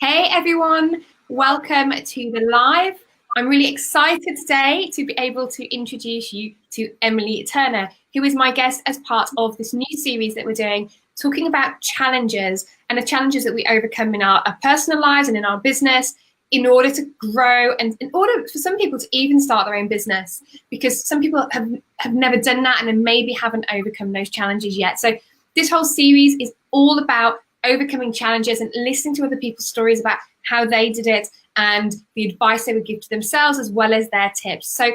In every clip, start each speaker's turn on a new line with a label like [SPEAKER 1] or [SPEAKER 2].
[SPEAKER 1] Hey everyone, welcome to the live. I'm really excited today to be able to introduce you to Emily Turner, who is my guest as part of this new series that we're doing, talking about challenges and the challenges that we overcome in our personal lives and in our business in order to grow and in order for some people to even start their own business, because some people have never done that and then maybe haven't overcome those challenges yet. So this whole series is all about overcoming challenges and listening to other people's stories about how they did it and the advice they would give to themselves as well as their tips. So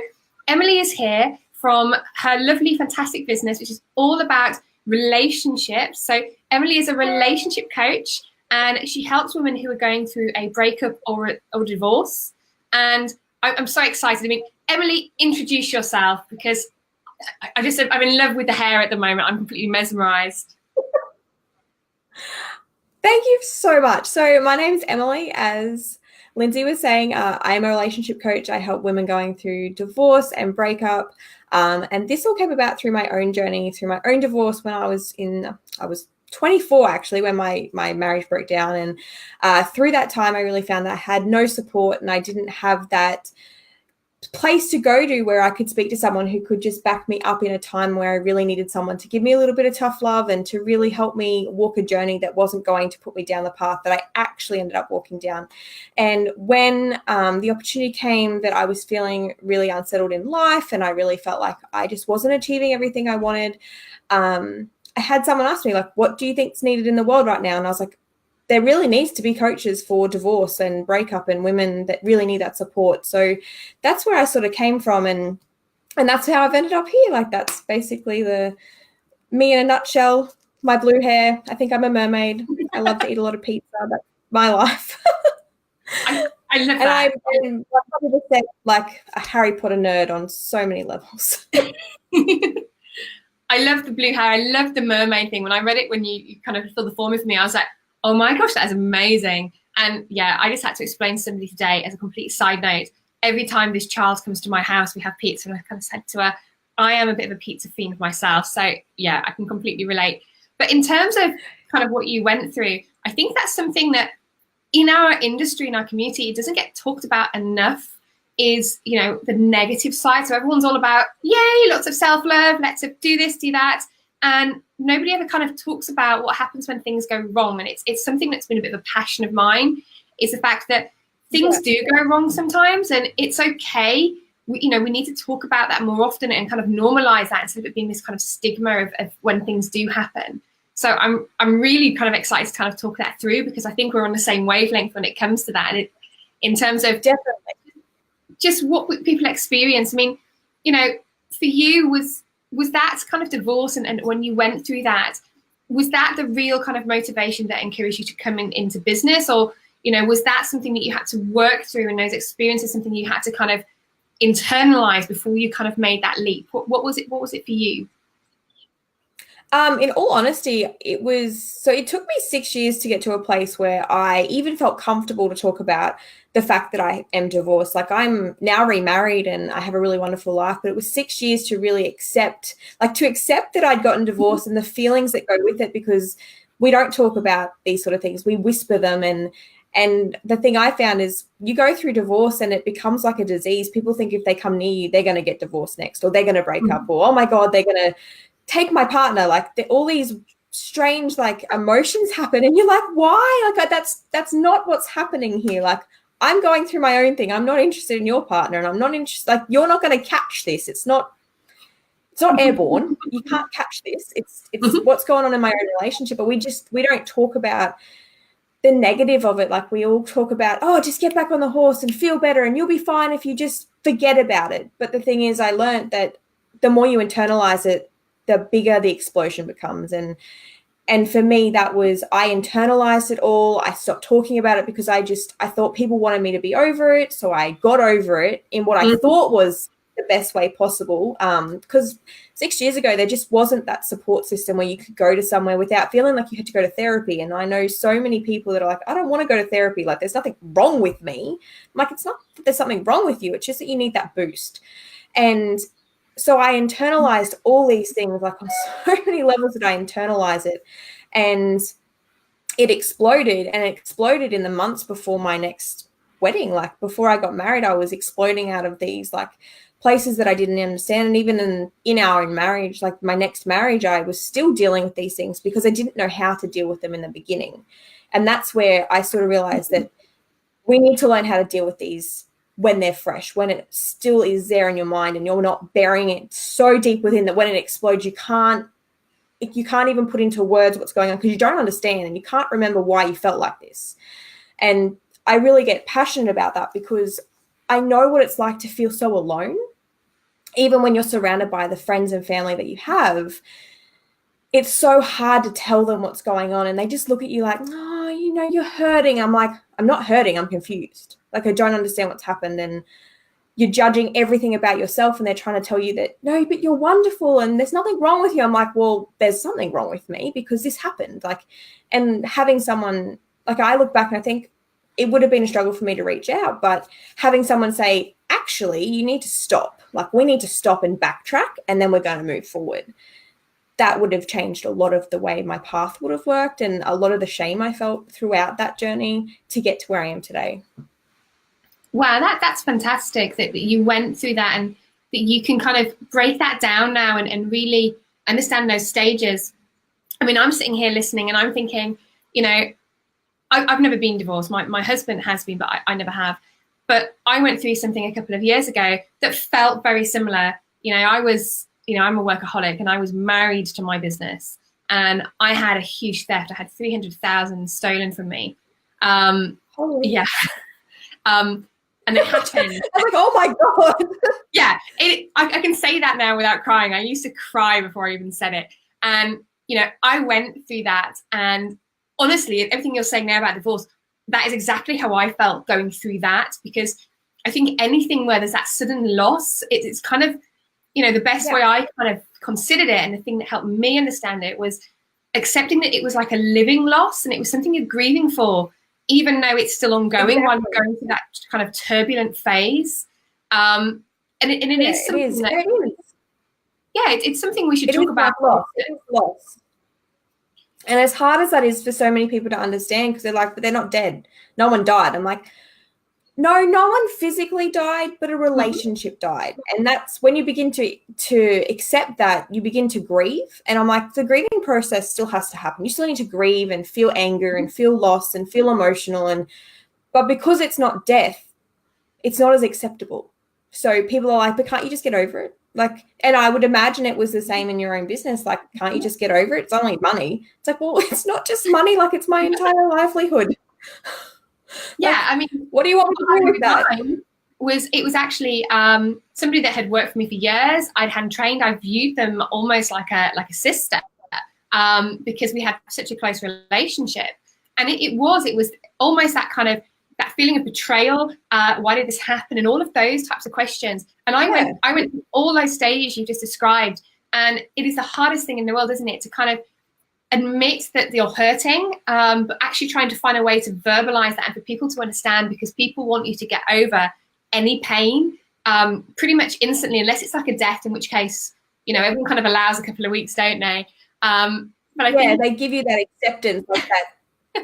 [SPEAKER 1] Emily is here from her lovely, fantastic business, which is all about relationships. So Emily is a relationship coach and she helps women who are going through a breakup or divorce. And I'm so excited. I mean, Emily, introduce yourself, because I'm in love with the hair at the moment. I'm completely mesmerized.
[SPEAKER 2] Thank you so much. So my name is Emily. As Lyndsey was saying, I am a relationship coach. I help women going through divorce and breakup. And this all came about through my own journey, through my own divorce when I was 24 actually, when my marriage broke down. And through that time, I really found that I had no support and I didn't have that place to go to where I could speak to someone who could just back me up in a time where I really needed someone to give me a little bit of tough love and to really help me walk a journey that wasn't going to put me down the path that I actually ended up walking down. And when the opportunity came that I was feeling really unsettled in life and I really felt like I just wasn't achieving everything I wanted, I had someone ask me, like, what do you think's needed in the world right now? And I was like, there really needs to be coaches for divorce and breakup and women that really need that support. So that's where I sort of came from. And that's how I've ended up here. Like, that's basically me in a nutshell. My blue hair. I think I'm a mermaid. I love to eat a lot of pizza. That's my life.
[SPEAKER 1] I love that.
[SPEAKER 2] And I'm probably just like a Harry Potter nerd on so many levels.
[SPEAKER 1] I love the blue hair. I love the mermaid thing. When I read it, when you kind of filled the form in for me, I was like, oh my gosh, that is amazing. And yeah, I just had to explain to somebody today, as a complete side note, every time this child comes to my house, we have pizza, and I kind of said to her, I am a bit of a pizza fiend myself. So yeah, I can completely relate. But in terms of kind of what you went through, I think that's something that in our industry, in our community, it doesn't get talked about enough, is, you know, the negative side. So everyone's all about, yay, lots of self-love, let's do this, do that. And nobody ever kind of talks about what happens when things go wrong. And it's something that's been a bit of a passion of mine, is the fact that things do go wrong sometimes, and it's okay. We need to talk about that more often and kind of normalize that instead of it being this kind of stigma of when things do happen. So I'm really kind of excited to kind of talk that through, because I think we're on the same wavelength when it comes to that. And in terms of
[SPEAKER 2] definitely
[SPEAKER 1] just what people experience. I mean, you know, for you, was that kind of divorce and when you went through that, was that the real kind of motivation that encouraged you to come into business? Or, you know, was that something that you had to work through, and those experiences something you had to kind of internalize before you kind of made that leap? What was it for you?
[SPEAKER 2] In all honesty, it took me 6 years to get to a place where I even felt comfortable to talk about the fact that I am divorced. Like, I'm now remarried and I have a really wonderful life, but it was 6 years to really accept that I'd gotten divorced and the feelings that go with it, because we don't talk about these sort of things. We whisper them. And the thing I found is, you go through divorce and it becomes like a disease. People think if they come near you, they're going to get divorced next, or they're going to break up, or, oh my God, they're going to take my partner. Like, all these strange like emotions happen, and you're like, why? Like, that's not what's happening here. Like, I'm going through my own thing. I'm not interested in your partner, and I'm not interested. Like, you're not going to catch this. It's not airborne. You can't catch this. It's what's going on in my own relationship. But we don't talk about the negative of it. Like, we all talk about, oh, just get back on the horse and feel better, and you'll be fine if you just forget about it. But the thing is, I learned that the more you internalize it, the bigger the explosion becomes. And for me, that was, I internalized it all. I stopped talking about it because I thought people wanted me to be over it. So I got over it in what I thought was the best way possible. Because 6 years ago, there just wasn't that support system where you could go to somewhere without feeling like you had to go to therapy. And I know so many people that are like, I don't want to go to therapy. Like, there's nothing wrong with me. I'm like, it's not that there's something wrong with you. It's just that you need that boost. And so I internalized all these things, like, on so many levels that I internalize it. And it exploded, and it exploded in the months before my next wedding. Like before I got married, I was exploding out of these like places that I didn't understand. And even in our marriage, like my next marriage, I was still dealing with these things because I didn't know how to deal with them in the beginning. And that's where I sort of realized that we need to learn how to deal with these when they're fresh, when it still is there in your mind and you're not burying it so deep within that when it explodes, you can't even put into words what's going on because you don't understand and you can't remember why you felt like this. And I really get passionate about that because I know what it's like to feel so alone. Even when you're surrounded by the friends and family that you have, it's so hard to tell them what's going on. And they just look at you like, oh, you know, you're hurting. I'm like, I'm not hurting. I'm confused. Like, I don't understand what's happened. And you're judging everything about yourself. And they're trying to tell you that, no, but you're wonderful. And there's nothing wrong with you. I'm like, well, there's something wrong with me because this happened. Like, and having someone, like I look back and I think it would have been a struggle for me to reach out, but having someone say, actually, you need to stop. Like, we need to stop and backtrack, and then we're going to move forward. That would have changed a lot of the way my path would have worked and a lot of the shame I felt throughout that journey to get to where I am today.
[SPEAKER 1] Wow, that's fantastic that you went through that and that you can kind of break that down now and really understand those stages. I mean, I'm sitting here listening and I'm thinking, you know, I've never been divorced. My husband has been, but I never have. But I went through something a couple of years ago that felt very similar. You know, I'm a workaholic and I was married to my business and I had a huge theft. I had 300,000 stolen from me. Yeah. And it happened.
[SPEAKER 2] I was like, oh my God.
[SPEAKER 1] Yeah. I can say that now without crying. I used to cry before I even said it. And, you know, I went through that. And honestly, everything you're saying now about divorce, that is exactly how I felt going through that, because I think anything where there's that sudden loss, it's kind of, you know, the best way I kind of considered it and the thing that helped me understand it was accepting that it was like a living loss and it was something you're grieving for, even though it's still ongoing while you're going through that kind of turbulent phase. And it is something that, it's something we should talk about.
[SPEAKER 2] It is loss. And as hard as that is for so many people to understand, because they're like, but they're not dead. No one died. I'm like, no one physically died, but a relationship died. And that's when you begin to accept that, you begin to grieve. And I'm like, the grieving process still has to happen. You still need to grieve and feel anger and feel loss and feel emotional. But because it's not death, it's not as acceptable. So people are like, but can't you just get over it? Like, and I would imagine it was the same in your own business. Like, can't you just get over it? It's only money. It's like, well, it's not just money. Like, it's my entire livelihood.
[SPEAKER 1] Yeah,
[SPEAKER 2] like,
[SPEAKER 1] I mean,
[SPEAKER 2] what do you want me to do with that?
[SPEAKER 1] It was actually somebody that had worked for me for years. I'd hand trained. I viewed them almost like a sister because we had such a close relationship. And it was almost that kind of that feeling of betrayal. Why did this happen? And all of those types of questions. And I went through all those stages you just described. And it is the hardest thing in the world, isn't it, to kind of admit that you're hurting, but actually trying to find a way to verbalize that and for people to understand, because people want you to get over any pain pretty much instantly, unless it's like a death, in which case, you know, everyone kind of allows a couple of weeks, don't they? But I think
[SPEAKER 2] they give you that acceptance of that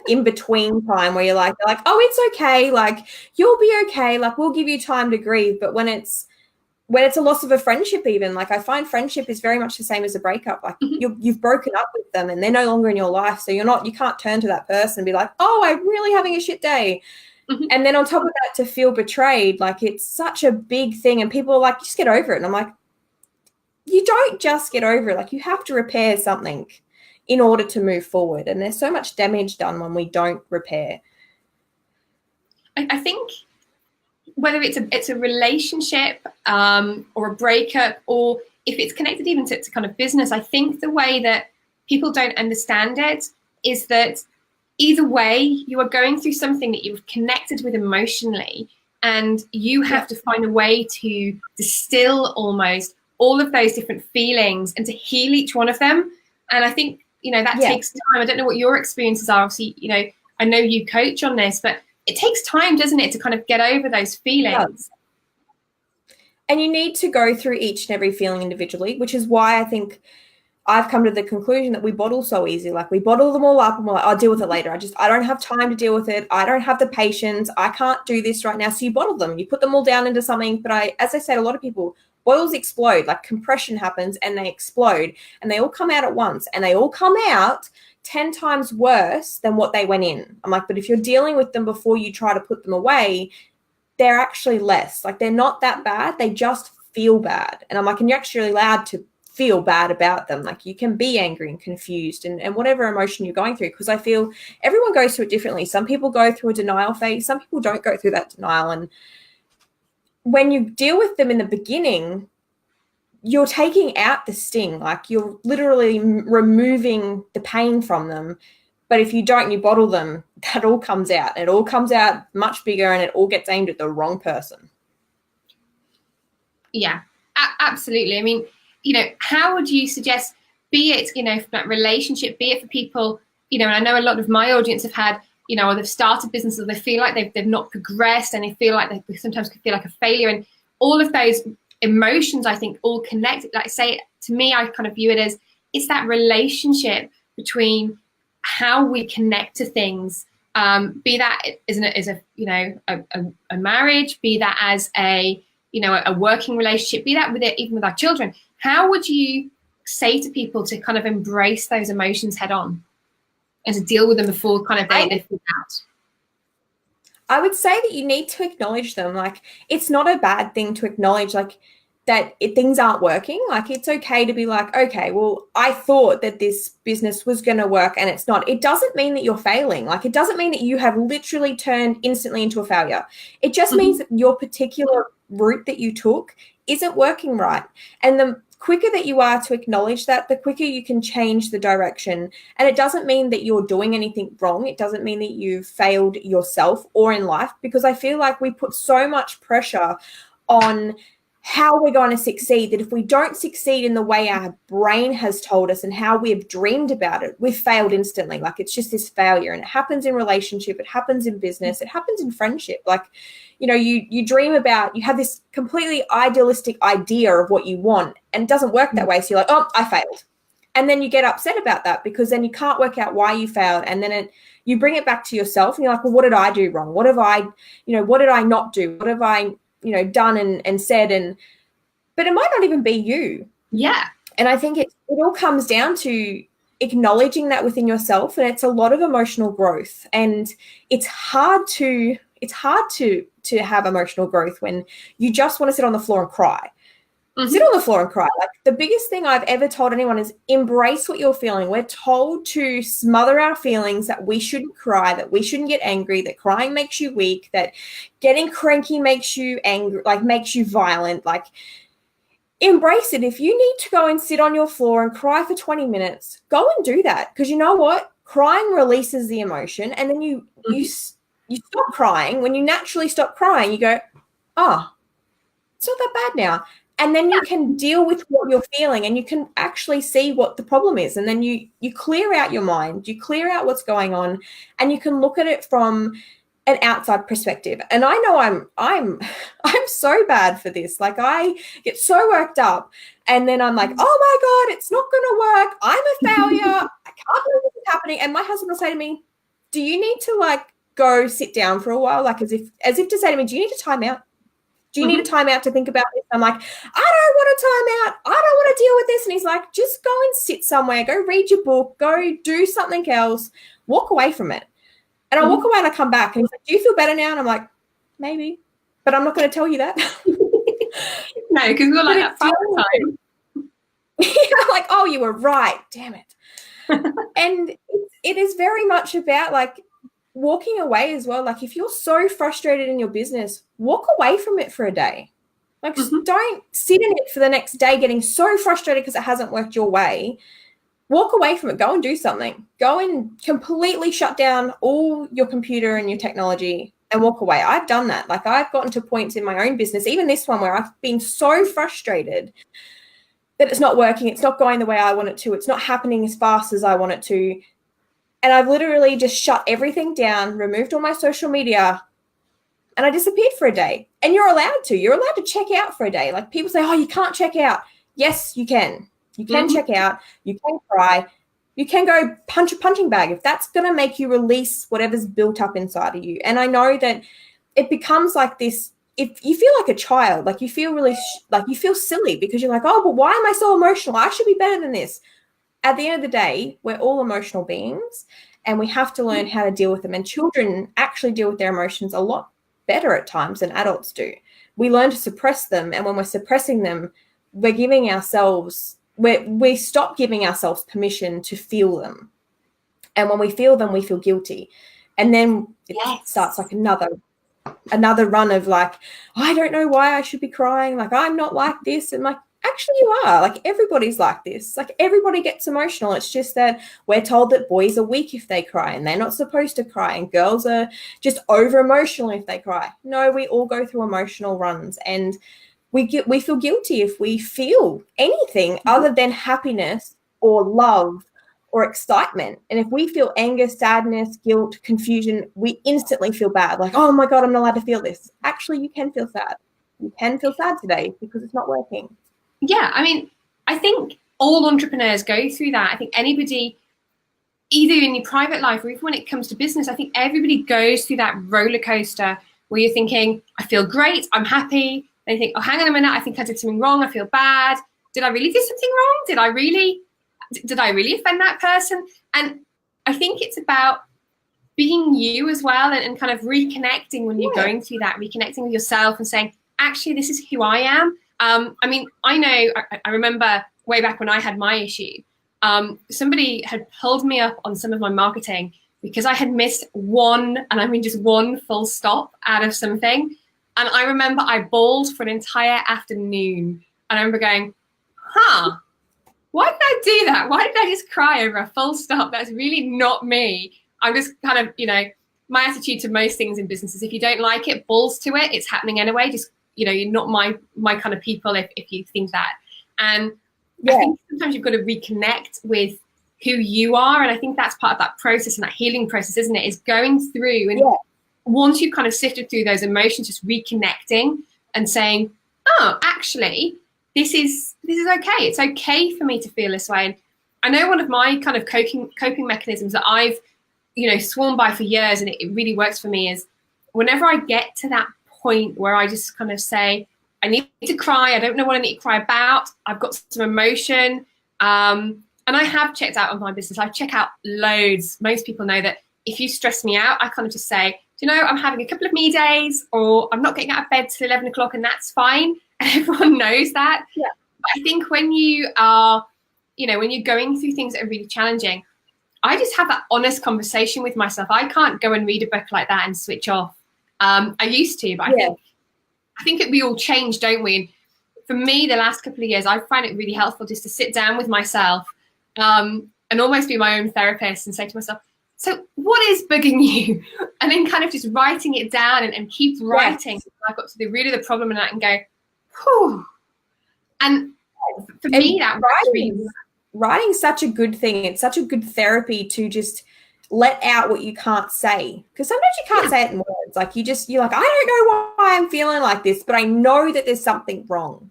[SPEAKER 2] in between time where they're like, oh, it's okay, like you'll be okay, like we'll give you time to grieve. But when it's a loss of a friendship, even, like I find friendship is very much the same as a breakup. Like you've broken up with them and they're no longer in your life. So you can't turn to that person and be like, oh, I'm really having a shit day. And then on top of that, to feel betrayed, like it's such a big thing. And people are like, just get over it. And I'm like, you don't just get over it. Like you have to repair something in order to move forward. And there's so much damage done when we don't repair.
[SPEAKER 1] I think whether it's a relationship or a breakup, or if it's connected even to kind of business, I think the way that people don't understand it is that either way, you are going through something that you've connected with emotionally, and you have to find a way to distill almost all of those different feelings and to heal each one of them. And I think, you know, that takes time. I don't know what your experiences are. Obviously, you know, I know you coach on this, but it takes time, doesn't it, to kind of get over those feelings?
[SPEAKER 2] And you need to go through each and every feeling individually, which is why I think I've come to the conclusion that we bottle so easy. Like we bottle them all up and we're like, I'll deal with it later. I don't have time to deal with it. I don't have the patience. I can't do this right now. So you bottle them, you put them all down into something. But as I said, a lot of people, bottles explode, like compression happens and they explode and they all come out at once and they all come out 10 times worse than what they went in. I'm like, but if you're dealing with them before you try to put them away, they're actually less. Like they're not that bad. They just feel bad. And I'm like, and you're actually allowed to feel bad about them. Like you can be angry and confused and whatever emotion you're going through, because I feel everyone goes through it differently. Some people go through a denial phase. Some people don't go through that denial. And when you deal with them in the beginning, you're taking out the sting. Like you're literally removing the pain from them. But if you don't, you bottle them, that all comes out. It all comes out much bigger and it all gets aimed at the wrong person.
[SPEAKER 1] Yeah, absolutely. I mean, how would you suggest, be it, for that relationship, be it for people, and I know a lot of my audience have had, or they've started businesses, or they feel like they've not progressed and they feel like they sometimes could feel like a failure. And all of those emotions, I think, all connect. Like say, to me, I kind of view it as it's that relationship between how we connect to things, be that as a marriage, be that as a working relationship, be that with it, even with our children. How would you say to people to kind of embrace those emotions head on and to deal with them before kind of they freak out?
[SPEAKER 2] I would say that you need to acknowledge them. Like it's not a bad thing to acknowledge like that things aren't working. Like it's okay to be like, okay, well, I thought that this business was going to work and it's not. It doesn't mean that you're failing. Like it doesn't mean that you have literally turned instantly into a failure. It just means that your particular route that you took isn't working right. And the quicker that you are to acknowledge that, the quicker you can change the direction. And it doesn't mean that you're doing anything wrong. It doesn't mean that you've failed yourself or in life, because I feel like we put so much pressure on how we're going to succeed that if we don't succeed in the way our brain has told us and how we have dreamed about it, we've failed instantly. Like it's just this failure. And it happens in relationship, it happens in business, it happens in friendship. Like, you dream about, you have this completely idealistic idea of what you want and it doesn't work that way. So you're like, oh, I failed. And then you get upset about that because then you can't work out why you failed. And then you bring it back to yourself and you're like, well, what did I do wrong? What did I not do? What have I done and said, but it might not even be you.
[SPEAKER 1] Yeah.
[SPEAKER 2] And I think it all comes down to acknowledging that within yourself. And it's a lot of emotional growth. And it's hard to have emotional growth when you just want to sit on the floor and cry. Sit on the floor and cry. Like the biggest thing I've ever told anyone is embrace what you're feeling. We're told to smother our feelings, that we shouldn't cry, that we shouldn't get angry, that crying makes you weak, that getting cranky makes you angry, like makes you violent. Like embrace it. If you need to go and sit on your floor and cry for 20 minutes, go and do that. Because you know what? Crying releases the emotion and then you stop crying. When you naturally stop crying, you go, oh, it's not that bad now. And then you can deal with what you're feeling and you can actually see what the problem is. And then you clear out your mind, you clear out what's going on, and you can look at it from an outside perspective. And I know I'm so bad for this. Like I get so worked up and then I'm like, oh my God, it's not going to work. I'm a failure. I can't believe this is happening. And my husband will say to me, do you need to like go sit down for a while? Like as if to say to me, do you need a timeout? Do you need a timeout to think about this? I'm like, I don't want a timeout. I don't want to deal with this. And he's like, just go and sit somewhere. Go read your book. Go do something else. Walk away from it. And I walk away and I come back. And he's like, do you feel better now? And I'm like, maybe. But I'm not going to tell you that.
[SPEAKER 1] No, because we're like that time.
[SPEAKER 2] Yeah, like, oh, you were right. Damn it. And it is very much about like, walking away as well. Like if you're so frustrated in your business, walk away from it for a day. Like just don't sit in it for the next day getting so frustrated because it hasn't worked your way. Walk away from it. Go and do something. Go and completely shut down all your computer and your technology and walk away. I've done that. Like I've gotten to points in my own business, even this one, where I've been so frustrated that it's not working. It's not going the way I want it to. It's not happening as fast as I want it to. And I've literally just shut everything down, removed all my social media, and I disappeared for a day. And you're allowed to. You're allowed to check out for a day. Like people say, oh, you can't check out. Yes, you can. You can check out, you can cry, you can go punch a punching bag if that's going to make you release whatever's built up inside of you. And I know that it becomes like this, if you feel like a child, like you feel really, like you feel silly because you're like, oh, but why am I so emotional? I should be better than this. At the end of the day, we're all emotional beings and we have to learn how to deal with them. And children actually deal with their emotions a lot better at times than adults do. We learn to suppress them. And when we're suppressing them, we're giving ourselves, we stop giving ourselves permission to feel them. And when we feel them, we feel guilty. And then it starts like another run of like, I don't know why I should be crying. Like, I'm not like this. And like, actually you are. Like, everybody's like this. Like, everybody gets emotional. It's just that we're told that boys are weak if they cry and they're not supposed to cry, and girls are just over emotional if they cry. No, we all go through emotional runs, and we feel guilty if we feel anything other than happiness or love or excitement. And if we feel anger, sadness, guilt, confusion, we instantly feel bad. Like, oh my God, I'm not allowed to feel this. Actually, you can feel sad. You can feel sad today because it's not working.
[SPEAKER 1] Yeah, I mean, I think all entrepreneurs go through that. I think anybody, either in your private life or even when it comes to business, I think everybody goes through that roller coaster where you're thinking, I feel great, I'm happy. And you think, oh, hang on a minute, I think I did something wrong, I feel bad. Did I really do something wrong? Did I really offend that person? And I think it's about being you as well, and kind of reconnecting when you're going through that, reconnecting with yourself and saying, actually, this is who I am. I mean, I remember way back when I had my issue, somebody had pulled me up on some of my marketing because I had missed one, and I mean just one full stop out of something. And I remember I bawled for an entire afternoon. And I remember going, why did I do that? Why did I just cry over a full stop? That's really not me. I'm just kind of, my attitude to most things in business is if you don't like it, balls to it. It's happening anyway. Just, you're not my kind of people if you think that. And I think sometimes you've got to reconnect with who you are. And I think that's part of that process and that healing process, isn't it? Is going through and once you've kind of sifted through those emotions, just reconnecting and saying, oh, actually, this is okay. It's okay for me to feel this way. And I know one of my kind of coping mechanisms that I've, sworn by for years, and it really works for me, is whenever I get to that point where I just kind of say, I need to cry, I don't know what I need to cry about, I've got some emotion, and I have checked out of my business. I check out loads. Most people know that if you stress me out, I kind of just say, I'm having a couple of me days, or I'm not getting out of bed till 11 o'clock, and that's fine. And everyone knows that. Yeah. But I think when you are, when you're going through things that are really challenging, I just have that honest conversation with myself. I can't go and read a book like that and switch off. I used to, but I think we all change, don't we? And for me, the last couple of years, I find it really helpful just to sit down with myself and almost be my own therapist and say to myself, so what is bugging you? And then kind of just writing it down and keep writing. Yes. I got to the root of the problem and go, whew. And for me, that
[SPEAKER 2] writing's such a good thing. It's such a good therapy to just let out what you can't say. Because sometimes you can't say it in words. Like you're like, I don't know why I'm feeling like this, but I know that there's something wrong.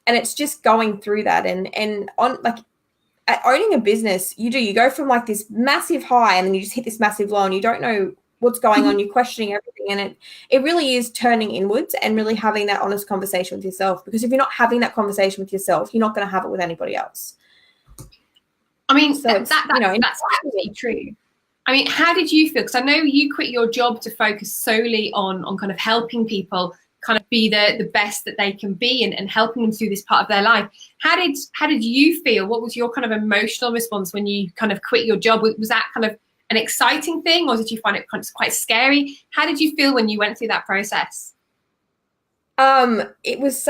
[SPEAKER 2] And it's just going through that. And on like at owning a business, you go from like this massive high and then you just hit this massive low and you don't know what's going on. You're questioning everything. And it really is turning inwards and really having that honest conversation with yourself. Because if you're not having that conversation with yourself, you're not going to have it with anybody else.
[SPEAKER 1] I mean, so that's absolutely true. I mean, how did you feel? Because I know you quit your job to focus solely on kind of helping people kind of be the best that they can be and helping them through this part of their life. How did you feel? What was your kind of emotional response when you kind of quit your job? Was that kind of an exciting thing, or did you find it quite scary? How did you feel when you went through that process?
[SPEAKER 2] It was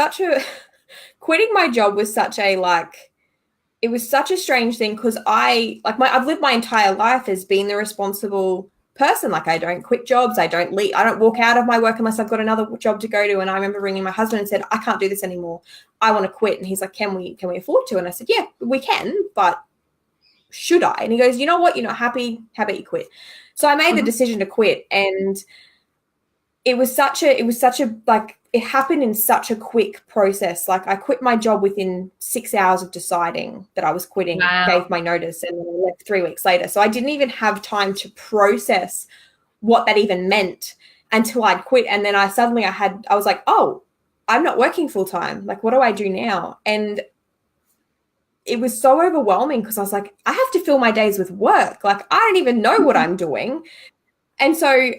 [SPEAKER 2] quitting my job was such a strange thing because I've lived my entire life as being the responsible person. Like I don't quit jobs. I don't leave. I don't walk out of my work unless I've got another job to go to. And I remember ringing my husband and said, I can't do this anymore. I want to quit. And he's like, can we afford to? And I said, yeah, we can, but should I? And he goes, you know what? You're not happy. How about you quit? So I made the decision to quit. And it was such a like it happened in such a quick process. Like I quit my job within 6 hours of deciding that I was quitting,
[SPEAKER 1] Wow.
[SPEAKER 2] gave my notice, and then I left 3 weeks later. So I didn't even have time to process what that even meant until I'd quit. And then I was like, oh, I'm not working full time. Like, what do I do now? And it was so overwhelming because I was like, I have to fill my days with work. Like, I don't even know what I'm doing. And so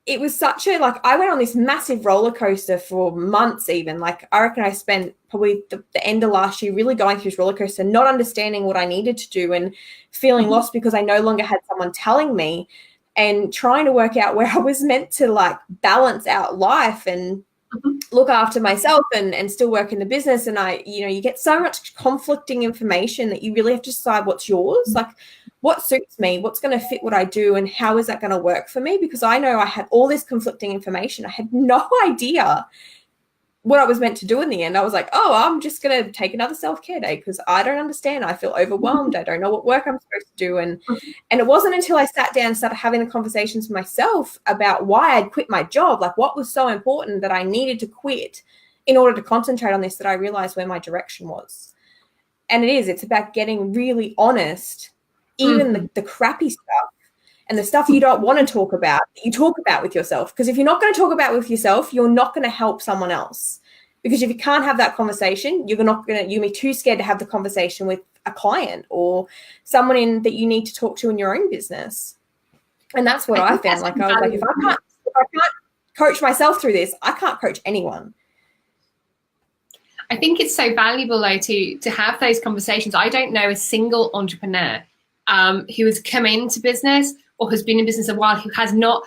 [SPEAKER 2] it was such a, like, I went on this massive roller coaster for months even. Like, I reckon I spent probably the end of last year really going through this roller coaster, not understanding what I needed to do and feeling lost because I no longer had someone telling me, and trying to work out where I was meant to like balance out life and look after myself and still work in the business. And you get so much conflicting information that you really have to decide what's yours, like what suits me, what's going to fit what I do, and how is that going to work for me? Because I know I had all this conflicting information. I had no idea what I was meant to do in the end. I was like, oh, I'm just going to take another self-care day because I don't understand. I feel overwhelmed. I don't know what work I'm supposed to do. And it wasn't until I sat down and started having the conversations with myself about why I'd quit my job, like what was so important that I needed to quit in order to concentrate on this, that I realized where my direction was. And it's about getting really honest, even the crappy stuff and the stuff you don't want to talk about, you talk about with yourself. Because if you're not going to talk about with yourself, you're not going to help someone else. Because if you can't have that conversation, you'll be too scared to have the conversation with a client or someone that you need to talk to in your own business. And that's what I found. Like, I was like, if I can't coach myself through this, I can't coach anyone.
[SPEAKER 1] I think it's so valuable though to have those conversations. I don't know a single entrepreneur who has come into business or has been in business a while who has not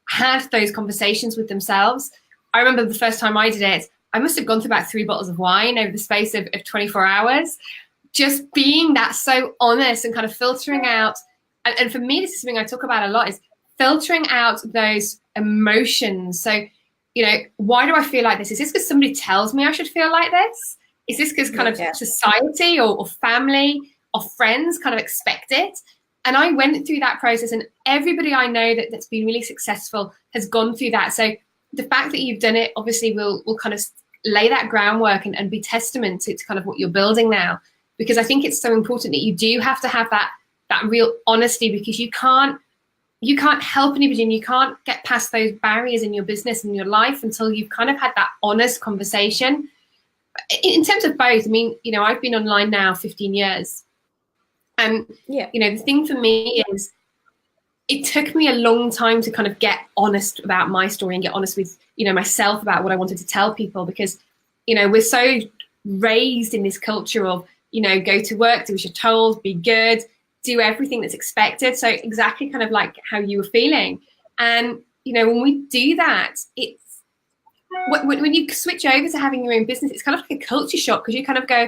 [SPEAKER 1] had those conversations with themselves. I remember the first time I did it, I must have gone through about 3 bottles of wine over the space of 24 hours, just being that so honest and kind of filtering out. And for me, this is something I talk about a lot, is filtering out those emotions. So, why do I feel like this? Is this because somebody tells me I should feel like this? Is this because kind of society or family or friends kind of expect it? And I went through that process, and everybody I know that's been really successful has gone through that. So the fact that you've done it obviously will kind of lay that groundwork and be testament to kind of what you're building now. Because I think it's so important that you do have to have that real honesty, because you can't help anybody and you can't get past those barriers in your business and your life until you've kind of had that honest conversation. In terms of both, I mean, I've been online now 15 years. And, the thing for me is it took me a long time to kind of get honest about my story and get honest with, myself about what I wanted to tell people, because, we're so raised in this culture of, go to work, do as you're told, be good, do everything that's expected. So exactly kind of like how you were feeling. And, when we do that, it's when you switch over to having your own business, it's kind of like a culture shock, because you kind of go,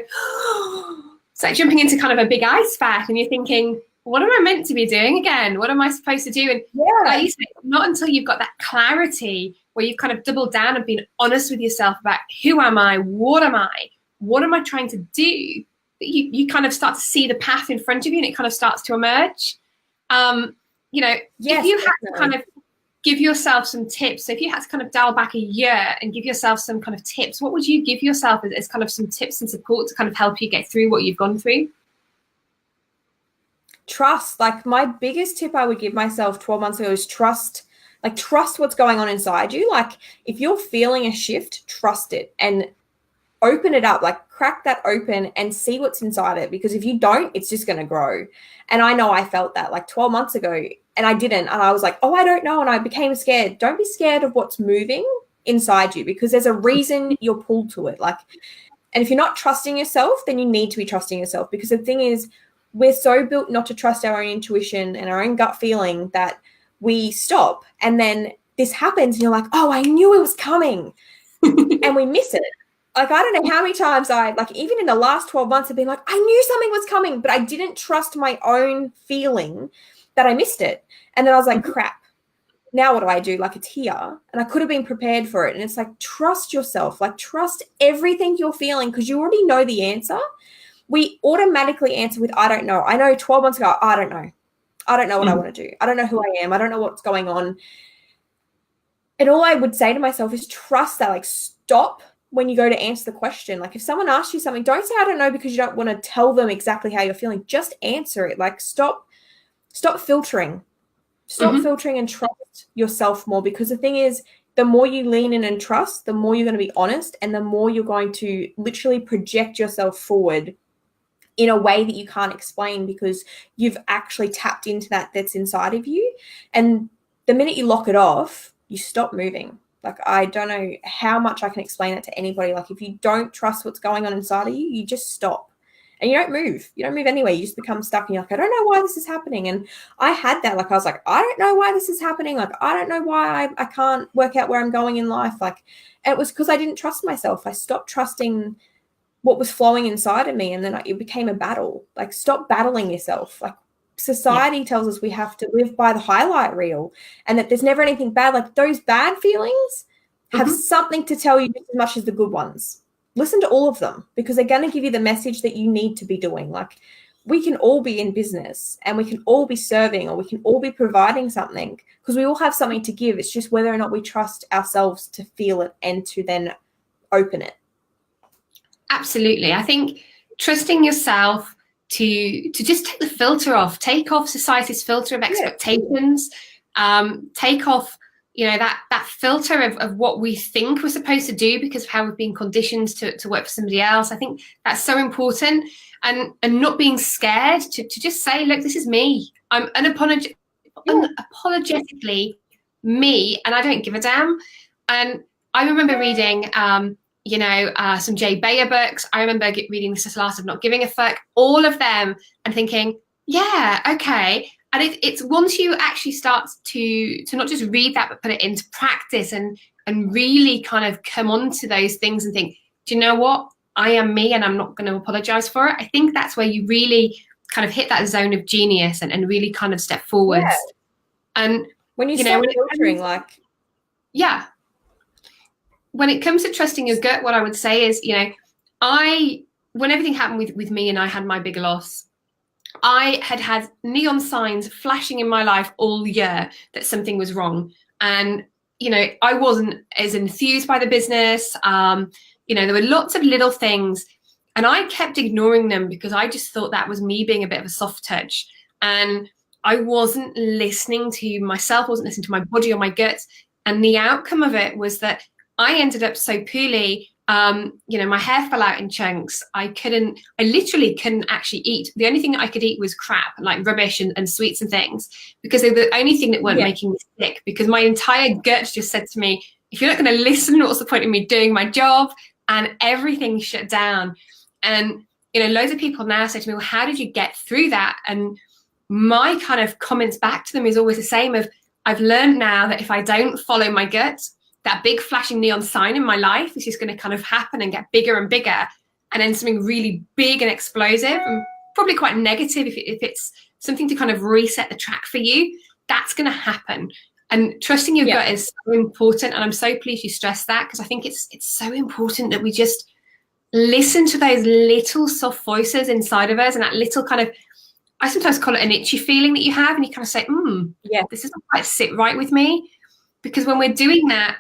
[SPEAKER 1] it's like jumping into kind of a big ice bath and you're thinking, what am I meant to be doing again? What am I supposed to do? And like you say, not until you've got that clarity where you've kind of doubled down and been honest with yourself about who am I? What am I trying to do? That you kind of start to see the path in front of you and it kind of starts to emerge. If you had to kind of give yourself some tips, so if you had to kind of dial back a year and give yourself some kind of tips, what would you give yourself as kind of some tips and support to kind of help you get through what you've gone through?
[SPEAKER 2] Trust. Like, my biggest tip I would give myself 12 months ago is trust. Like, trust what's going on inside you. Like, if you're feeling a shift, trust it and open it up, like crack that open and see what's inside it. Because if you don't, it's just going to grow. And I know I felt that like 12 months ago and I didn't. And I was like, oh, I don't know. And I became scared. Don't be scared of what's moving inside you, because there's a reason you're pulled to it. Like, and if you're not trusting yourself, then you need to be trusting yourself, because the thing is, we're so built not to trust our own intuition and our own gut feeling that we stop. And then this happens and you're like, oh, I knew it was coming. And we miss it. Like, I don't know how many times even in the last 12 months, I've been like, I knew something was coming, but I didn't trust my own feeling that I missed it. And then I was like, crap, now what do I do? Like, it's here and I could have been prepared for it. And it's like, trust yourself, like trust everything you're feeling, because you already know the answer. We automatically answer with, I don't know. I know 12 months ago, I don't know. I don't know what I want to do. I don't know who I am. I don't know what's going on. And all I would say to myself is trust that, like, stop when you go to answer the question. Like if someone asks you something, don't say I don't know because you don't want to tell them exactly how you're feeling. Just answer it. Like stop filtering. Stop filtering and trust yourself more, because the thing is, the more you lean in and trust, the more you're going to be honest, and the more you're going to literally project yourself forward in a way that you can't explain, because you've actually tapped into that's inside of you. And the minute you lock it off, you stop moving. Like, I don't know how much I can explain it to anybody. Like, if you don't trust what's going on inside of you, you just stop and you don't move. You don't move anywhere. You just become stuck and you're like, I don't know why this is happening. And I had that. Like, I was like, I don't know why this is happening. Like, I don't know why I can't work out where I'm going in life. Like, and it was because I didn't trust myself. I stopped trusting what was flowing inside of me. And then it became a battle. Like, stop battling yourself. Like, society tells us we have to live by the highlight reel and that there's never anything bad. Like, those bad feelings have something to tell you just as much as the good ones. Listen to all of them, because they're going to give you the message that you need to be doing. Like, we can all be in business and we can all be serving, or we can all be providing something, because we all have something to give. It's just whether or not we trust ourselves to feel it and to then open it.
[SPEAKER 1] Absolutely. I think trusting yourself to just take the filter off, take off society's filter of expectations, take off, that filter of what we think we're supposed to do because of how we've been conditioned to work for somebody else. I think that's so important, and not being scared to just say, look, this is me. I'm unapologetically me, and I don't give a damn. And I remember reading some Jay Bayer books. I remember reading The Subtle Art of Not Giving a Fuck, all of them, and thinking, yeah, okay. And it's once you actually start to not just read that, but put it into practice and really kind of come onto those things and think, do you know what? I am me and I'm not going to apologize for it. I think that's where you really kind of hit that zone of genius and really kind of step forwards. Yeah. And
[SPEAKER 2] when you start filtering,
[SPEAKER 1] when it comes to trusting your gut, what I would say is, when everything happened with me and I had my big loss, I had neon signs flashing in my life all year that something was wrong. And, I wasn't as enthused by the business. There were lots of little things, and I kept ignoring them because I just thought that was me being a bit of a soft touch. And I wasn't listening to myself, wasn't listening to my body or my gut. And the outcome of it was that I ended up so poorly. My hair fell out in chunks. I literally couldn't actually eat. The only thing that I could eat was crap, like rubbish and sweets and things, because they were the only thing that weren't making me sick, because my entire gut just said to me, if you're not going to listen, what's the point of me doing my job? And everything shut down. And, loads of people now say to me, well, how did you get through that? And my kind of comments back to them is always the same of, I've learned now that if I don't follow my gut, that big flashing neon sign in my life is just going to kind of happen and get bigger and bigger, and then something really big and explosive and probably quite negative if it's something to kind of reset the track for you, that's going to happen. And trusting your gut is so important, and I'm so pleased you stressed that, because I think it's so important that we just listen to those little soft voices inside of us, and that little kind of, I sometimes call it an itchy feeling that you have, and you kind of say, this doesn't quite sit right with me. Because when we're doing that,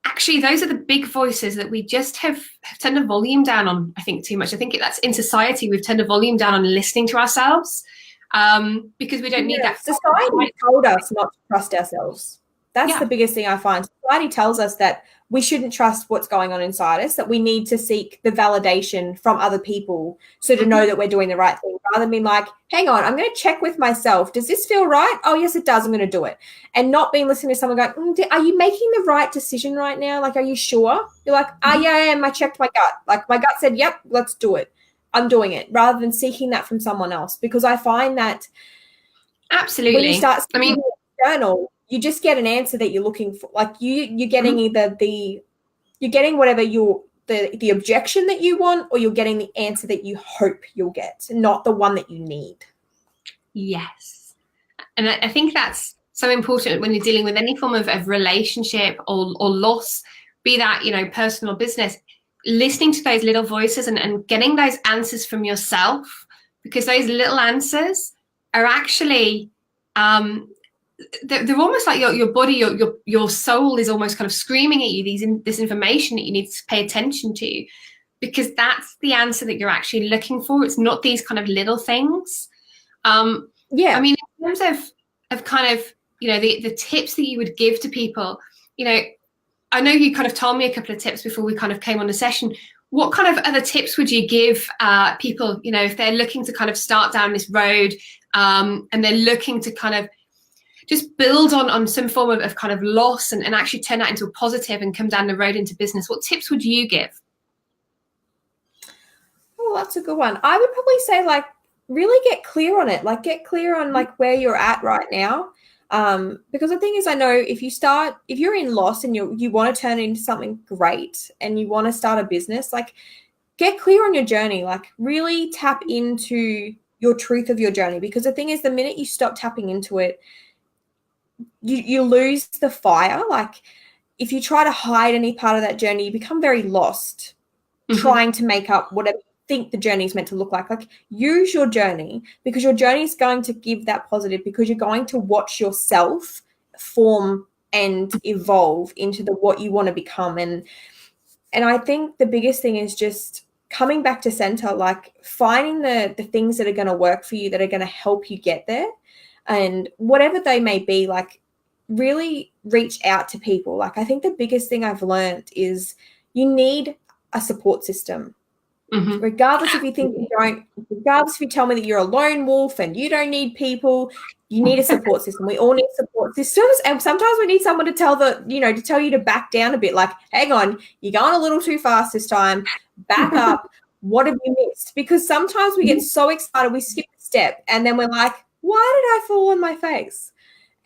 [SPEAKER 1] actually, those are the big voices that we just have turned the volume down on, I think, too much. I think that's in society, we've turned the volume down on listening to ourselves, because we don't need that.
[SPEAKER 2] Society told us not to trust ourselves. That's the biggest thing I find. Society tells us that we shouldn't trust what's going on inside us, that we need to seek the validation from other people so to know that we're doing the right thing, rather than being like, hang on, I'm going to check with myself. Does this feel right? Oh, yes, it does. I'm going to do it. And not being listening to someone going, are you making the right decision right now? Like, are you sure? You're like, yeah, I am. I checked my gut. Like, my gut said, yep, let's do it. I'm doing it, rather than seeking that from someone else. Because I find that
[SPEAKER 1] absolutely,
[SPEAKER 2] when you start speaking external, you just get an answer that you're looking for. Like, you're getting either you're getting whatever the objection that you want, or you're getting the answer that you hope you'll get, not the one that you need.
[SPEAKER 1] Yes. And I think that's so important when you're dealing with any form of relationship or loss, be that, personal or business, listening to those little voices and getting those answers from yourself, because those little answers are actually they're almost like your body, your soul is almost kind of screaming at you this information that you need to pay attention to, because that's the answer that you're actually looking for. It's not these kind of little things. I mean, in terms of kind of, you know, the tips that you would give to people, you know, I know you kind of told me a couple of tips before we kind of came on the session. What kind of other tips would you give people, you know, if they're looking to kind of start down this road and they're looking to kind of just build on some form of kind of loss and actually turn that into a positive and come down the road into business? What tips would you give?
[SPEAKER 2] Oh, that's a good one. I would probably say, like, really get clear on it. Like, get clear on like where you're at right now. Because the thing is, I know if you're in loss and you want to turn it into something great and you want to start a business, like, get clear on your journey. Like, really tap into your truth of your journey. Because the thing is, the minute you stop tapping into it, you lose the fire. Like, if you try to hide any part of that journey, you become very lost trying to make up whatever you think the journey is meant to look like. Like, use your journey, because your journey is going to give that positive, because you're going to watch yourself form and evolve into what you want to become. And I think the biggest thing is just coming back to center, like finding the things that are going to work for you, that are going to help you get there. And whatever they may be, like, really reach out to people. Like, I think the biggest thing I've learned is you need a support system. Regardless if you think you don't, regardless if you tell me that you're a lone wolf and you don't need people, you need a support system. We all need support systems. And sometimes we need someone to tell you to back down a bit. Like, hang on, you're going a little too fast this time. Back up. What have you missed? Because sometimes we get so excited, we skip a step, and then we're like, why did I fall on my face?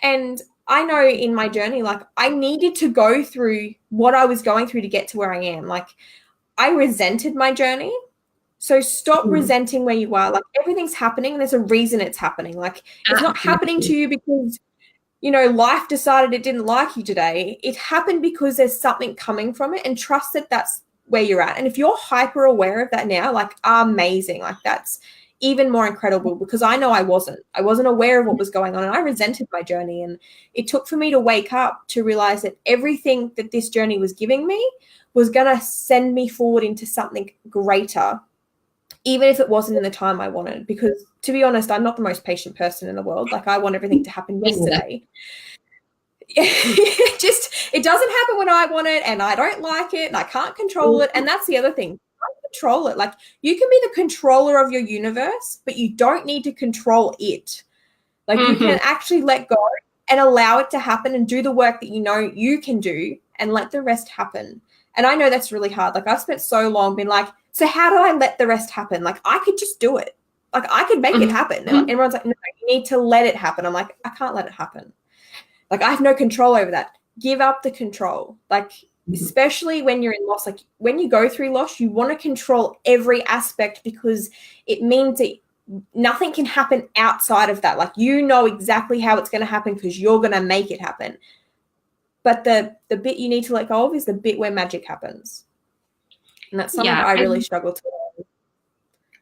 [SPEAKER 2] And I know in my journey, like, I needed to go through what I was going through to get to where I am. Like, I resented my journey. So stop resenting where you are. Like, everything's happening and there's a reason it's happening. Like, it's not happening to you because, you know, life decided it didn't like you today. It happened because there's something coming from it, and trust that that's where you're at. And if you're hyper aware of that now, like, amazing. Like, that's even more incredible, because I know I wasn't aware of what was going on, and I resented my journey. And it took for me to wake up to realize that everything that this journey was giving me was going to send me forward into something greater, even if it wasn't in the time I wanted. Because, to be honest, I'm not the most patient person in the world. Like, I want everything to happen yesterday. It doesn't happen when I want it, and I don't like it, and I can't control it. And that's the other thing. Control it. Like, you can be the controller of your universe, but you don't need to control it. Like, you can actually let go and allow it to happen and do the work that you know you can do, and let the rest happen. And I know that's really hard. Like, I've spent so long being like, so how do I let the rest happen? Like, I could just do it. Like, I could make it happen. And everyone's like, no, you need to let it happen. I'm like, I can't let it happen. Like, I have no control over that. Give up the control. Like, especially when you're in loss, like, when you go through loss, you want to control every aspect, because it means that nothing can happen outside of that. Like, you know exactly how it's going to happen because you're going to make it happen. But the bit you need to let go of is the bit where magic happens. And that's something that I really struggle to learn.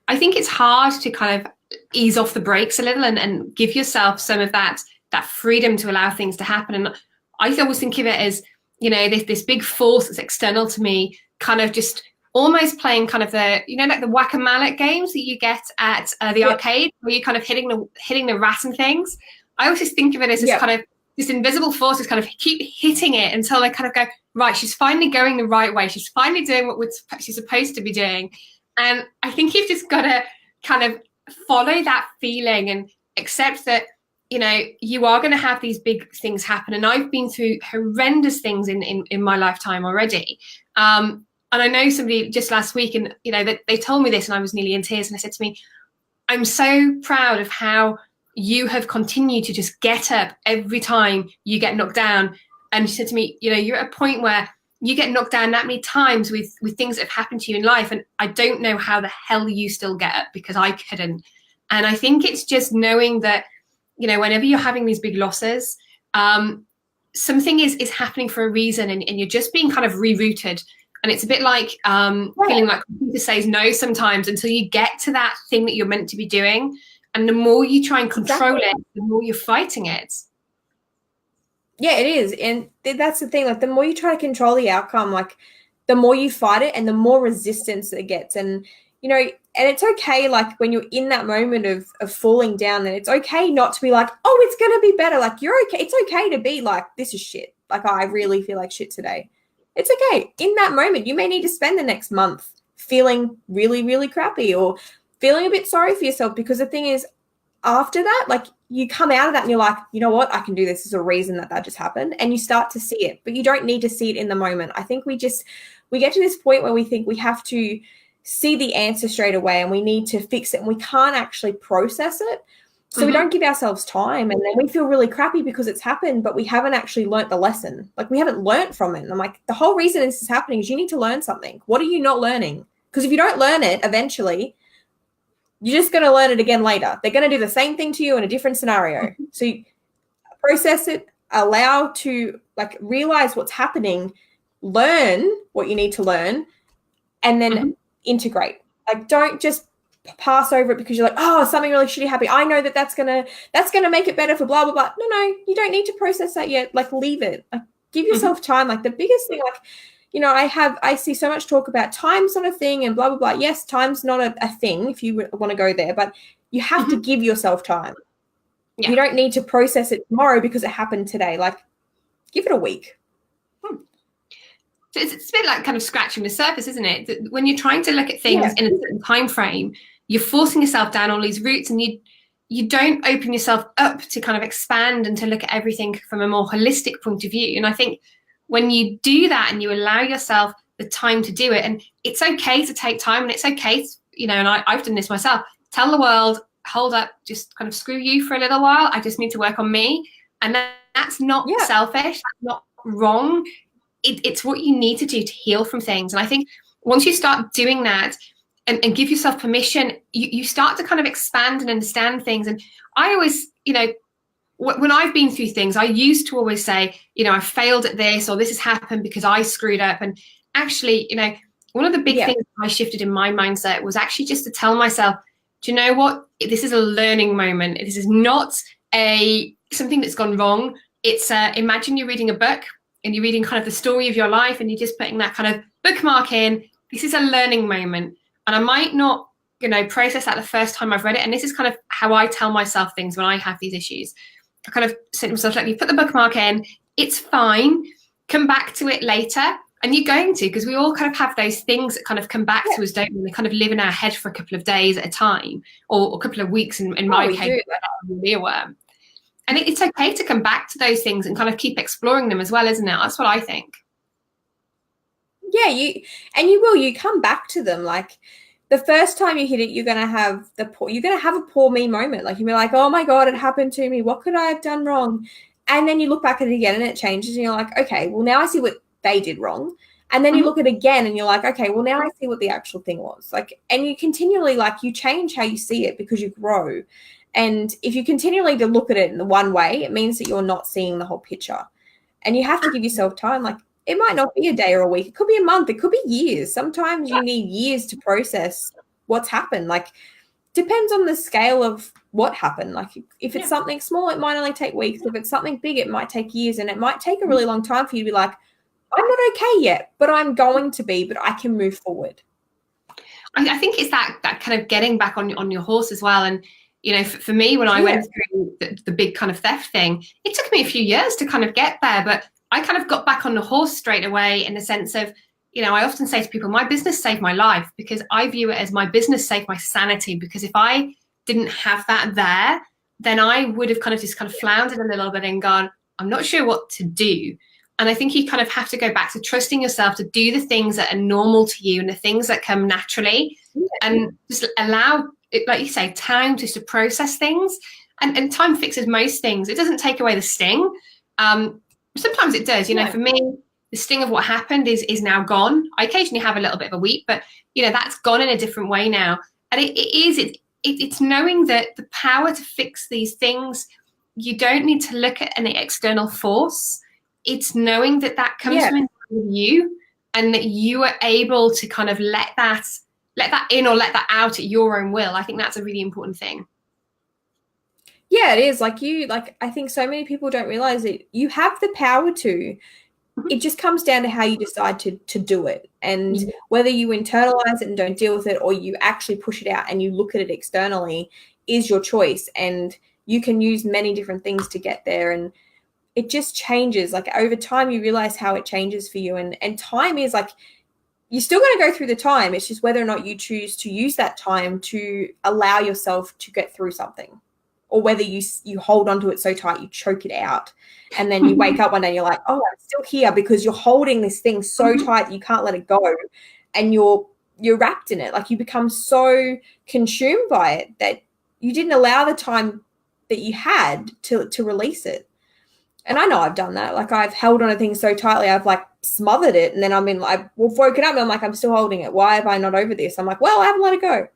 [SPEAKER 1] I think it's hard to kind of ease off the brakes a little and give yourself some of that freedom to allow things to happen. And I always think of it as, you know, this big force that's external to me, kind of just almost playing kind of the, you know, like the whack-a-mallet games that you get at the arcade, where you're kind of hitting the rat and things. I always just think of it as this kind of, this invisible force is kind of keep hitting it until they kind of go, right, she's finally going the right way. She's finally doing what she's supposed to be doing. And I think you've just got to kind of follow that feeling and accept that, you know, you are going to have these big things happen. And I've been through horrendous things in my lifetime already. And I know somebody just last week, and, you know, that they told me this and I was nearly in tears. And they said to me, I'm so proud of how you have continued to just get up every time you get knocked down. And she said to me, you know, you're at a point where you get knocked down that many times with things that have happened to you in life. And I don't know how the hell you still get up, because I couldn't. And I think it's just knowing that, you know, whenever you're having these big losses, something is happening for a reason, and you're just being kind of rerouted. And it's a bit like feeling like computer says no sometimes until you get to that thing that you're meant to be doing. And the more you try and control it, the more you're fighting it.
[SPEAKER 2] Yeah, it is. And that's the thing. Like, the more you try to control the outcome, like, the more you fight it and the more resistance it gets. And, you know, and it's okay, like, when you're in that moment of falling down, then it's okay not to be like, oh, it's going to be better. Like, you're okay. It's okay to be like, this is shit. Like, I really feel like shit today. It's okay. In that moment, you may need to spend the next month feeling really, really crappy or feeling a bit sorry for yourself, because the thing is, after that, like, you come out of that and you're like, you know what, I can do this. There's a reason that just happened, and you start to see it, but you don't need to see it in the moment. I think we get to this point where we think we have to see the answer straight away and we need to fix it, and we can't actually process it. So we don't give ourselves time, and then we feel really crappy because it's happened, but we haven't actually learnt the lesson. Like, we haven't learnt from it. And I'm like, the whole reason this is happening is you need to learn something. What are you not learning? Because if you don't learn it, eventually you're just going to learn it again later. They're going to do the same thing to you in a different scenario. So you process it, allow to, like, realize what's happening, learn what you need to learn, and then integrate. Like, don't just pass over it because you're like, oh, something really shitty happened. I know that's gonna make it better for blah blah blah. No, you don't need to process that yet. Like, leave it. Like, give yourself time. Like, the biggest thing, like, you know, I see so much talk about time's not a thing and blah, blah, blah. Yes, time's not a thing if you want to go there, but you have to give yourself time. Yeah. You don't need to process it tomorrow because it happened today. Like, give it a week.
[SPEAKER 1] So it's a bit like kind of scratching the surface, isn't it? When you're trying to look at things in a certain time frame, you're forcing yourself down all these routes, and you don't open yourself up to kind of expand and to look at everything from a more holistic point of view. And I think when you do that and you allow yourself the time to do it, and it's okay to take time, and it's okay to, you know, and I've done this myself, tell the world, hold up, just kind of screw you for a little while. I just need to work on me. And that's not selfish. That's not wrong. It's what you need to do to heal from things. And I think once you start doing that and give yourself permission, you start to kind of expand and understand things. And I always, you know, when I've been through things, I used to always say, you know, I failed at this, or this has happened because I screwed up. And actually, you know, one of the big things I shifted in my mindset was actually just to tell myself, do you know what? This is a learning moment. This is not something that's gone wrong. It's imagine you're reading a book and you're reading kind of the story of your life, and you're just putting that kind of bookmark in. This is a learning moment. And I might not, you know, process that the first time I've read it. And this is kind of how I tell myself things when I have these issues. I kind of say to myself, like, you put the bookmark in, it's fine, come back to it later. And you're going to, because we all kind of have those things that kind of come back to us, don't we? They kind of live in our head for a couple of days at a time, or a couple of weeks in my case, an earworm. And it's okay to come back to those things and kind of keep exploring them as well, isn't it? That's what I think.
[SPEAKER 2] Yeah, you come back to them. Like, the first time you hit it, you're gonna have a poor me moment. Like, you'll be like, oh my God, it happened to me. What could I have done wrong? And then you look back at it again and it changes, and you're like, okay, well, now I see what they did wrong. And then you look at it again and you're like, okay, well, now I see what the actual thing was. Like, and you continually, like, you change how you see it because you grow. And if you continually to look at it in the one way, it means that you're not seeing the whole picture. And you have to give yourself time. Like, it might not be a day or a week. It could be a month. It could be years. Sometimes you need years to process what's happened. Like, depends on the scale of what happened. Like, if it's something small, it might only take weeks. If it's something big, it might take years. And it might take a really long time for you to be like, I'm not okay yet, but I'm going to be, but I can move forward.
[SPEAKER 1] I think it's that kind of getting back on your horse as well. And, you know, for me, when I went through the big kind of theft thing, it took me a few years to kind of get there, but I kind of got back on the horse straight away, in the sense of, you know, I often say to people, my business saved my life, because I view it as my business saved my sanity. Because if I didn't have that there, then I would have kind of just kind of floundered a little bit and gone, I'm not sure what to do. And I think you kind of have to go back to trusting yourself to do the things that are normal to you and the things that come naturally, and just allow it, like you say, time just to process things. And time fixes most things. It doesn't take away the sting. Sometimes it does. You know, for me, the sting of what happened is now gone. I occasionally have a little bit of a weep, but, you know, that's gone in a different way now. And it's knowing that the power to fix these things, you don't need to look at any external force. It's knowing that comes from inside you, and that you are able to kind of let that in or let that out at your own will. I think that's a really important thing.
[SPEAKER 2] Yeah, it is. I think so many people don't realize it. You have the power to. It just comes down to how you decide to do it, and whether you internalize it and don't deal with it, or you actually push it out and you look at it externally, is your choice. And you can use many different things to get there, and it just changes. Like over time, you realize how it changes for you, and time is like, you're still going to go through the time. It's just whether or not you choose to use that time to allow yourself to get through something, or whether you hold onto it so tight you choke it out, and then you wake up one day and you're like, oh, I'm still here, because you're holding this thing so tight that you can't let it go, and you're wrapped in it. Like you become so consumed by it that you didn't allow the time that you had to release it. And I know I've done that. Like I've held on to things so tightly, I've like smothered it, and then I've woken up and I'm like, I'm still holding it. Why am I not over this? I'm like, well, I haven't let it go.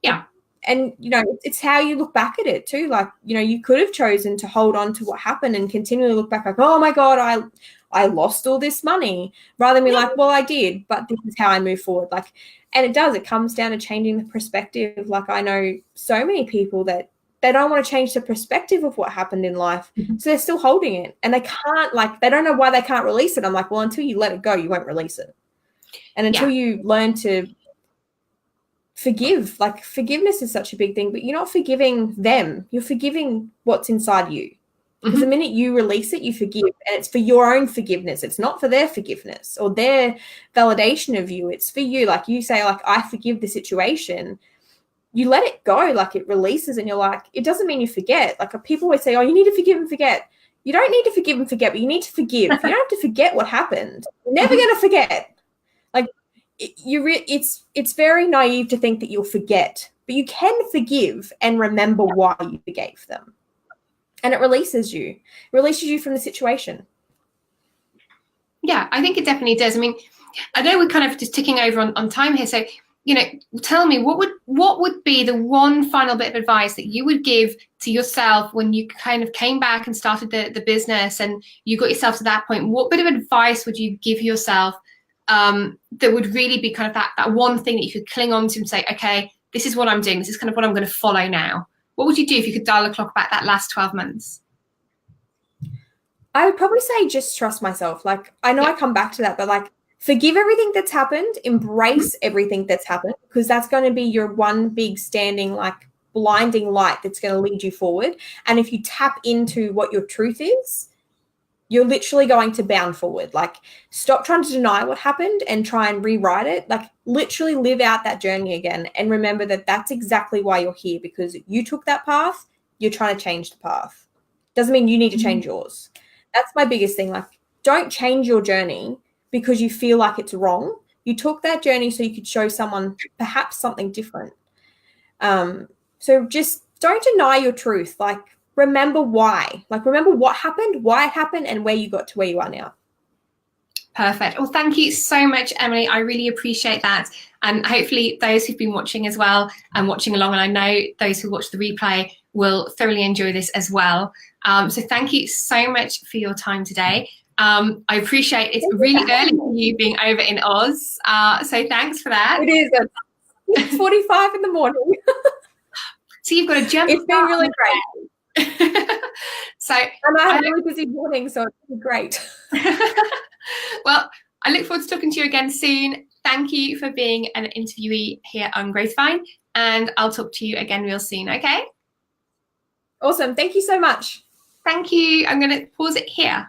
[SPEAKER 1] Yeah.
[SPEAKER 2] And, it's how you look back at it too. Like, you could have chosen to hold on to what happened and continually look back like, oh my God, I lost all this money, rather than be like, well, I did, but this is how I move forward. Like, and it comes down to changing the perspective. Like I know so many people that they don't want to change the perspective of what happened in life. So they're still holding it, and they can't, like, they don't know why they can't release it. I'm like, well, until you let it go, you won't release it. And until you learn to forgive, like forgiveness is such a big thing, but you're not forgiving them. You're forgiving what's inside you. Because the minute you release it, you forgive, and it's for your own forgiveness. It's not for their forgiveness or their validation of you. It's for you. Like you say, like, I forgive the situation. You let it go, like it releases, and you're like, it doesn't mean you forget. Like people always say, oh, you need to forgive and forget. You don't need to forgive and forget, but you need to forgive. You don't have to forget what happened. You're never going to forget. Like it's very naive to think that you'll forget, but you can forgive and remember why you forgave them. And it releases you from the situation.
[SPEAKER 1] Yeah, I think it definitely does. I mean, I know we're kind of just ticking over on time here. So, tell me, what would be the one final bit of advice that you would give to yourself when you kind of came back and started the business and you got yourself to that point? What bit of advice would you give yourself that would really be kind of that one thing that you could cling on to and say, okay, this is what I'm doing. This is kind of what I'm going to follow now. What would you do if you could dial the clock back that last 12 months?
[SPEAKER 2] I would probably say just trust myself. Like, I know I come back to that, but like, forgive everything that's happened, embrace everything that's happened, because that's going to be your one big standing, like, blinding light that's going to lead you forward. And if you tap into what your truth is, you're literally going to bound forward. Like, stop trying to deny what happened and try and rewrite it. Like, literally live out that journey again. And remember that that's exactly why you're here, because you took that path. You're trying to change the path. Doesn't mean you need to change yours. That's my biggest thing. Like, don't change your journey because you feel like it's wrong. You took that journey so you could show someone perhaps something different. So just don't deny your truth. Like, remember why. Like, remember what happened, why it happened, and where you got to where you are now.
[SPEAKER 1] Perfect. Well, thank you so much, Emily. I really appreciate that. And hopefully those who've been watching as well and watching along, and I know those who watch the replay will thoroughly enjoy this as well. So thank you so much for your time today. I appreciate it's really early for you being over in Oz. So thanks for that.
[SPEAKER 2] It is. It's 6:45 in the morning.
[SPEAKER 1] So you've got to jump.
[SPEAKER 2] It's been really great.
[SPEAKER 1] So
[SPEAKER 2] and I have a really busy morning, so it's been great.
[SPEAKER 1] Well, I look forward to talking to you again soon. Thank you for being an interviewee here on Growthvine, and I'll talk to you again real soon, okay?
[SPEAKER 2] Awesome. Thank you so much.
[SPEAKER 1] Thank you. I'm going to pause it here.